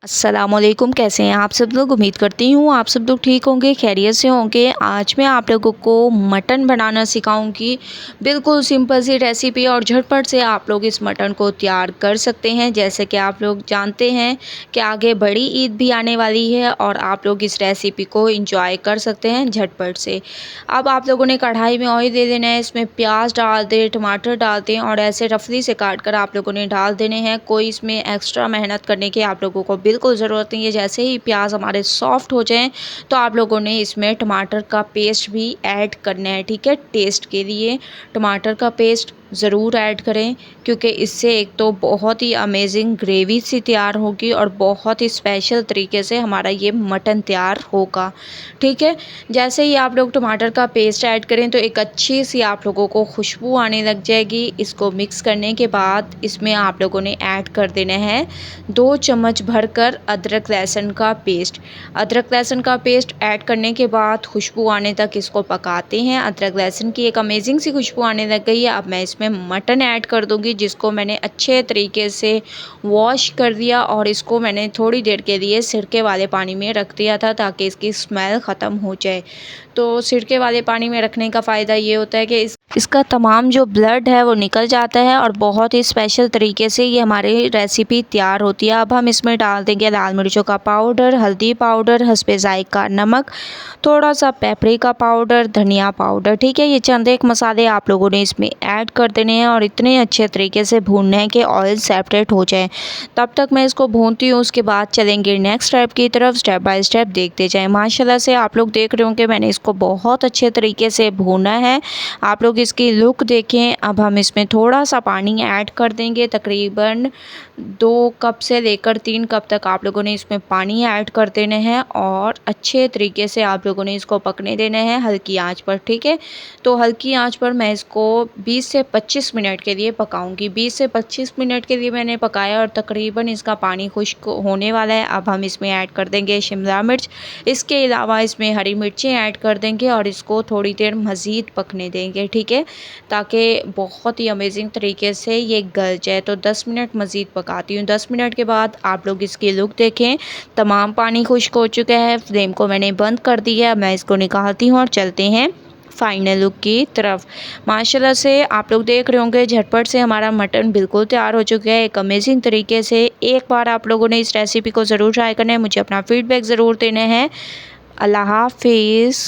अस्सलामुअलैकुम, कैसे हैं आप सब लोग। उम्मीद करती हूँ आप सब लोग ठीक होंगे, खैरियत से होंगे। आज मैं आप लोगों को मटन बनाना सिखाऊंगी। बिल्कुल सिंपल सी रेसिपी और झटपट से आप लोग इस मटन को तैयार कर सकते हैं। जैसे कि आप लोग जानते हैं कि आगे बड़ी ईद भी आने वाली है और आप लोग इस रेसिपी को इंजॉय कर सकते हैं झटपट से। अब आप लोगों ने कढ़ाई में ऑयल दे देना है, इसमें प्याज डाल दें, टमाटर डाल दें और ऐसे रफली से काट कर आप लोगों ने डाल देने हैं। कोई इसमें एक्स्ट्रा मेहनत करने की आप लोगों को बिल्कुल ज़रूरत नहीं है। जैसे ही प्याज हमारे सॉफ्ट हो जाएं तो आप लोगों ने इसमें टमाटर का पेस्ट भी ऐड करना है, ठीक है। टेस्ट के लिए टमाटर का पेस्ट ज़रूर ऐड करें, क्योंकि इससे एक तो बहुत ही अमेजिंग ग्रेवी सी तैयार होगी और बहुत ही स्पेशल तरीके से हमारा ये मटन तैयार होगा, ठीक है। जैसे ही आप लोग टमाटर का पेस्ट ऐड करें तो एक अच्छी सी आप लोगों को खुशबू आने लग जाएगी। इसको मिक्स करने के बाद इसमें आप लोगों ने ऐड कर देना है 2 चम्मच भरकर अदरक लहसुन का पेस्ट। अदरक लहसुन का पेस्ट ऐड करने के बाद खुशबू आने तक इसको पकाते हैं। अदरक लहसुन की एक अमेजिंग सी खुशबू आने लग गई है। अब मैं इसमें मटन ऐड कर दूंगी, जिसको मैंने अच्छे तरीके से वॉश कर दिया और इसको मैंने थोड़ी देर के लिए सिरके वाले पानी में रख दिया था ताकि इसकी स्मेल ख़त्म हो जाए। तो सिरके वाले पानी में रखने का फ़ायदा ये होता है कि इसका तमाम जो ब्लड है वो निकल जाता है और बहुत ही स्पेशल तरीके से ये हमारी रेसिपी तैयार होती है। अब हम इसमें डाल देंगे लाल मिर्चों का पाउडर, हल्दी पाउडर, हस्बे ज़ायक़ा नमक, थोड़ा सा पेपरिका पाउडर, धनिया पाउडर, ठीक है। ये चंद एक मसाले आप लोगों ने इसमें ऐड कर देने हैं और इतने अच्छे तरीके से भूनना है कि ऑयल सेपरेट हो जाए। तब तक मैं इसको भूनती हूँ, उसके बाद चलेंगे नेक्स्ट स्टेप की तरफ। स्टेप बाय स्टेप देखते जाएं। माशाल्लाह से आप लोग देख रहे होंगे मैंने इसको बहुत अच्छे तरीके से भूना है। आप लोग इसकी लुक देखें। अब हम इसमें थोड़ा सा पानी ऐड कर देंगे, तकरीबन 2 कप से लेकर 3 कप तक आप लोगों ने इसमें पानी ऐड कर देने हैं और अच्छे तरीके से आप लोगों ने इसको पकने देना है हल्की आंच पर, ठीक है। तो हल्की आंच पर मैं इसको 20 से 25 मिनट के लिए पकाऊंगी। 20 से 25 मिनट के लिए मैंने पकाया और तकरीबन इसका पानी खुश्क होने वाला है। अब हम इसमें ऐड कर देंगे शिमला मिर्च, इसके अलावा इसमें हरी मिर्चें ऐड कर देंगे और इसको थोड़ी देर मज़ीद पकने देंगे, ठीक है, ताकि बहुत ही अमेजिंग तरीके से ये गल जाए। तो 10 मिनट मज़ीद पकाती हूँ। 10 मिनट के बाद आप लोग इसकी लुक देखें। तमाम पानी खुश्क हो चुका है, फ्लेम को मैंने बंद कर दिया। मैं इसको निकालती हूँ और चलते हैं फाइनल लुक की तरफ। माशाल्लाह से आप लोग देख रहे होंगे झटपट से हमारा मटन बिल्कुल तैयार हो चुका है एक अमेजिंग तरीके से। एक बार आप लोगों ने इस रेसिपी को ज़रूर ट्राई करना है, मुझे अपना फीडबैक ज़रूर देना है। अल्लाह हाफिज़।